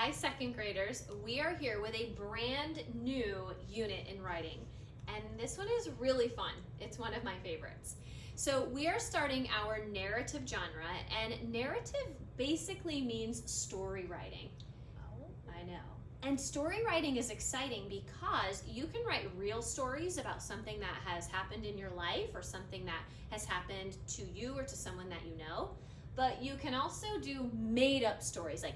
Hi, second graders. We are here with a brand new unit in writing, and this one is really fun. It's one of my favorites. So we are starting our narrative genre, and narrative basically means story writing. Oh. I know. And story writing is exciting because you can write real stories about something that has happened in your life or something that has happened to you or to someone that you know. But you can also do made-up stories, like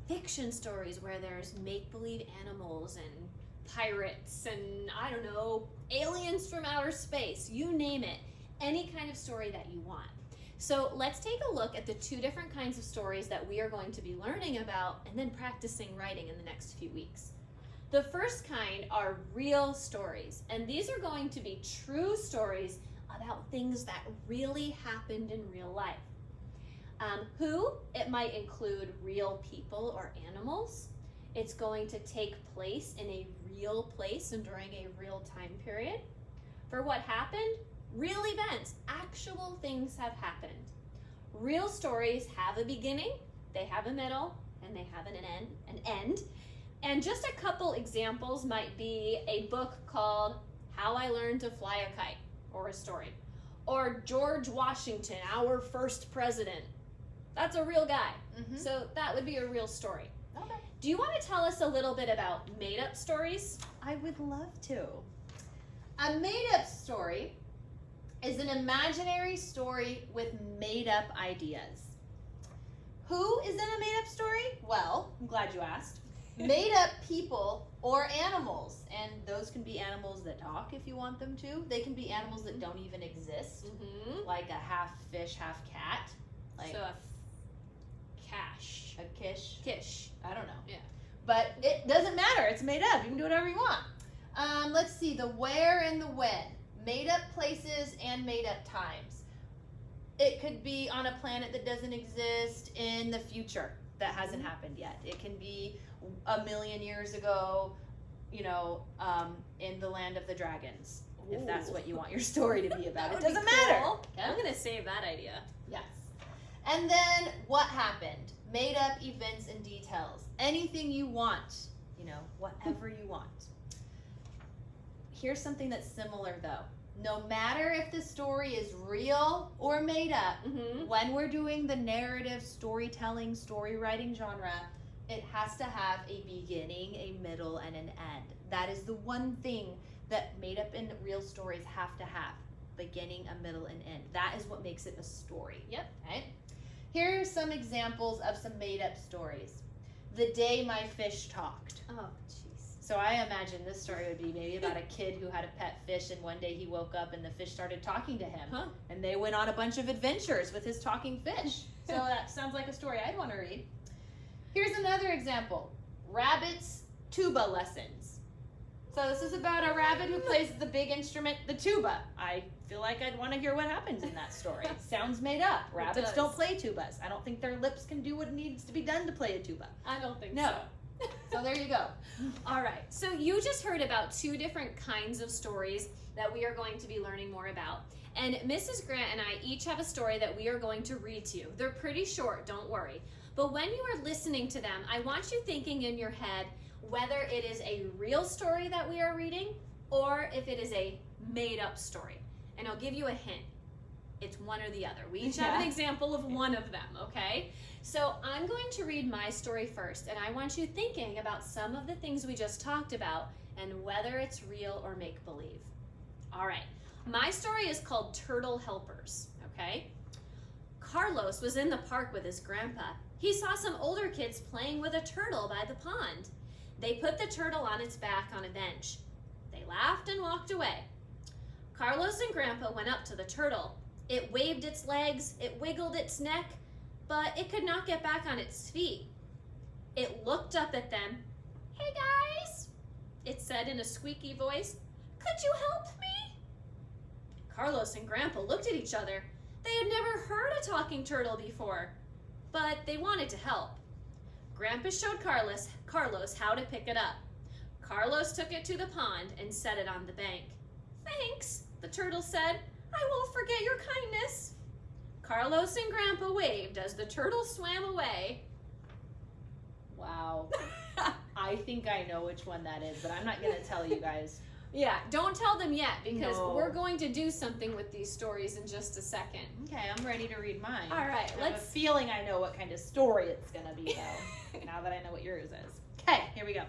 fiction stories where there's make-believe animals and pirates and, I don't know, aliens from outer space. You name it. Any kind of story that you want. So let's take a look at the two different kinds of stories that we are going to be learning about and then practicing writing in the next few weeks. The first kind are real stories, and these are going to be true stories about things that really happened in real life. It might include real people or animals. It's going to take place in a real place and during a real time period. For what happened, real events, actual things have happened. Real stories have a beginning, they have a middle, and they have an end. And just a couple examples might be a book called How I Learned to Fly a Kite, or a story. Or George Washington, Our First President. That's a real guy. Mm-hmm. So that would be a real story. Okay. Do you want to tell us a little bit about made-up stories? I would love to. A made-up story is an imaginary story with made-up ideas. Who is in a made-up story? Well, I'm glad you asked. Made-up people or animals, and those can be animals that talk if you want them to. They can be animals that don't even exist, like a half fish, half cat. Like So a cash. a kish. Kish. I don't know. Yeah. But it doesn't matter. It's made up. You can do whatever you want. Let's see. The where and the when. Made up places and made up times. It could be on a planet that doesn't exist in the future that hasn't happened yet. It can be 1,000,000 years ago, in the land of the dragons, if that's what you want your story to be about. It doesn't matter. I'm going to save that idea. Yes. And then what happened? Made up events and details. Anything you want, whatever you want. Here's something that's similar though. No matter if the story is real or made up, when we're doing the narrative storytelling, story writing genre, it has to have a beginning, a middle, and an end. That is the one thing that made up and real stories have to have. Beginning, a middle, and end. That is what makes it a story. Yep. Okay? Here are some examples of some made up stories. The day my fish talked. Oh, jeez. So I imagine this story would be maybe about a kid who had a pet fish, and one day he woke up and the fish started talking to him. Huh? And they went on a bunch of adventures with his talking fish. So that sounds like a story I'd want to read. Here's another example. Rabbit's tuba lessons. So this is about a rabbit who plays the big instrument, the tuba. I feel like I'd want to hear what happens in that story. Sounds made up. Rabbits don't play tubas. I don't think their lips can do what needs to be done to play a tuba. I don't think No. so. So there you go. All right. So you just heard about two different kinds of stories that we are going to be learning more about. And Mrs. Grant and I each have a story that we are going to read to you. They're pretty short, don't worry. But when you are listening to them, I want you thinking in your head whether it is a real story that we are reading or if it is a made-up story. And I'll give you a hint. It's one or the other. We each have an example of one of them, okay? So I'm going to read my story first, and I want you thinking about some of the things we just talked about and whether it's real or make-believe. All right. My story is called Turtle Helpers, okay? Carlos was in the park with his grandpa. He saw some older kids playing with a turtle by the pond. They put the turtle on its back on a bench. They laughed and walked away. Carlos and Grandpa went up to the turtle. It waved its legs, it wiggled its neck, but it could not get back on its feet. It looked up at them. "Hey guys," it said in a squeaky voice. "Could you help me?" Carlos and Grandpa looked at each other. They had never heard a talking turtle before, but they wanted to help. Grandpa showed Carlos how to pick it up. Carlos took it to the pond and set it on the bank. "Thanks," the turtle said. "I won't forget your kindness." Carlos and Grandpa waved as the turtle swam away. Wow. I think I know which one that is, but I'm not gonna tell you guys. Yeah, don't tell them yet because No. we're going to do something with these stories in just a second. Okay, I'm ready to read mine. All right, I have a feeling I know what kind of story it's gonna be though. Now that I know what yours is. Okay, here we go.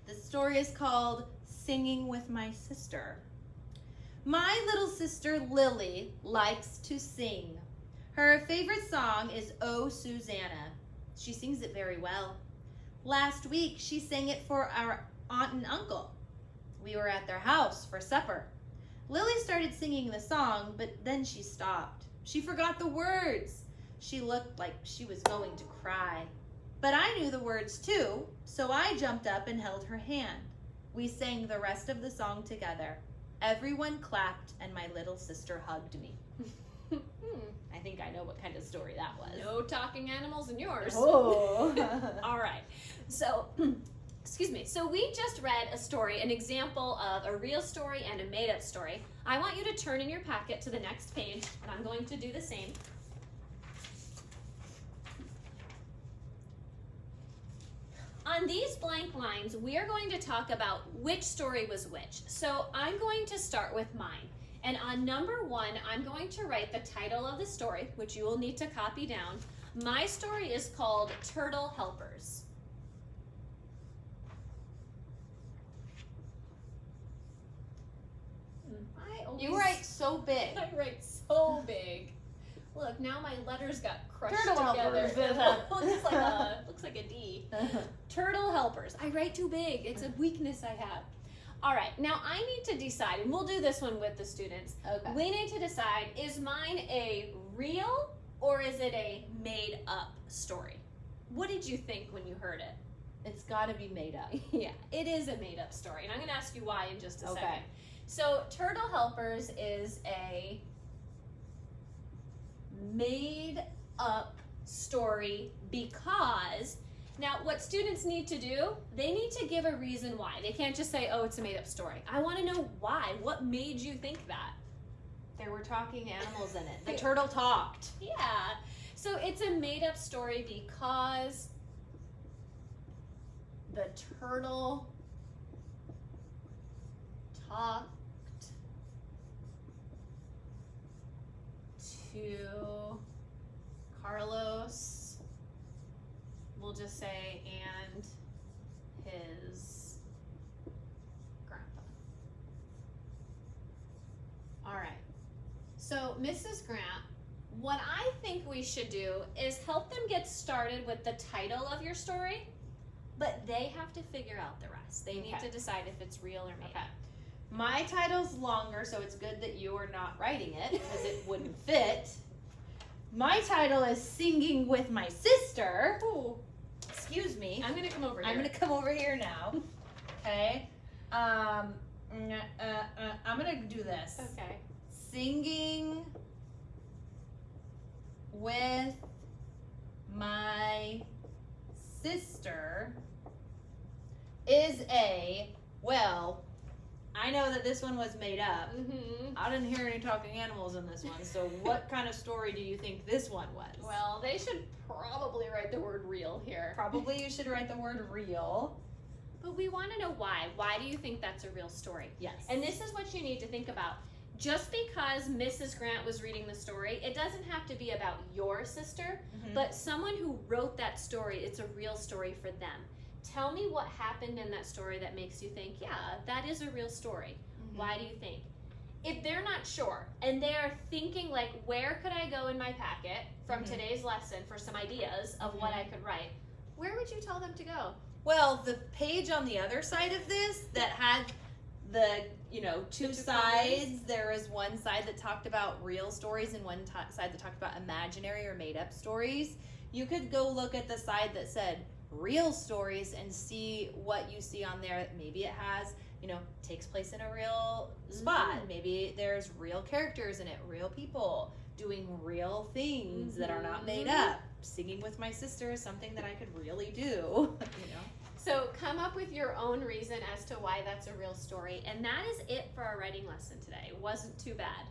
The story is called Singing with My Sister. My little sister Lily likes to sing. Her favorite song is Oh Susanna. She sings it very well. Last week she sang it for our aunt and uncle. We were at their house for supper. Lily started singing the song, but then she stopped. She forgot the words. She looked like she was going to cry. But I knew the words too, so I jumped up and held her hand. We sang the rest of the song together. Everyone clapped and my little sister hugged me. I think I know what kind of story that was. No talking animals in yours. Oh. All right. So, excuse me. So we just read a story, an example of a real story and a made-up story. I want you to turn in your packet to the next page, and I'm going to do the same. On these blank lines, we are going to talk about which story was which. So I'm going to start with mine. And on number 1, I'm going to write the title of the story, which you will need to copy down. My story is called Turtle Helpers. You write so big. I write so big. Look, now my letters got crushed Turtle together. Helpers. looks like a D. Turtle Helpers. I write too big. It's a weakness I have. All right, now I need to decide, and we'll do this one with the students. Okay. We need to decide, is mine a real or is it a made up story? What did you think when you heard it? It's got to be made up. Yeah, it is a made up story, and I'm going to ask you why in just a Okay. second. So, Turtle Helpers is a made up story because now what students need to do, they need to give a reason why. They can't just say, oh, it's a made up story. I want to know why. What made you think that? There were talking animals in it. The turtle talked. Yeah. So it's a made up story because the turtle talked to Carlos, we'll just say, and his grandpa. All right. So, Mrs. Grant, what I think we should do is help them get started with the title of your story, but they have to figure out the rest. They need Okay. to decide if it's real or made. Okay. My title's longer, so it's good that you are not writing it because it wouldn't fit. My title is Singing with My Sister. Ooh, Excuse me. I'm gonna come over here. I'm gonna come over here now. Okay. I'm gonna do this. Okay. Singing with my sister is I know that this one was made up. Mm-hmm. I didn't hear any talking animals in this one, so what kind of story do you think this one was? Well, they should probably write the word real here. Probably you should write the word real. But we want to know why. Why do you think that's a real story? Yes. And this is what you need to think about. Just because Mrs. Grant was reading the story, it doesn't have to be about your sister, but someone who wrote that story, it's a real story for them. Tell me what happened in that story that makes you think, yeah, that is a real story. Why do you think? If they're not sure and they're thinking like, where could I go in my packet from today's lesson for some ideas of what I could write, where would you tell them to go? Well, the page on the other side of this that had the, two sides, there was one side that talked about real stories and one side that talked about imaginary or made up stories. You could go look at the side that said real stories and see what you see on there. Maybe it has, takes place in a real spot. Maybe there's real characters in it, real people doing real things that are not made up. Singing with my sister is something that I could really do, So come up with your own reason as to why that's a real story. And that is it for our writing lesson today. It wasn't too bad.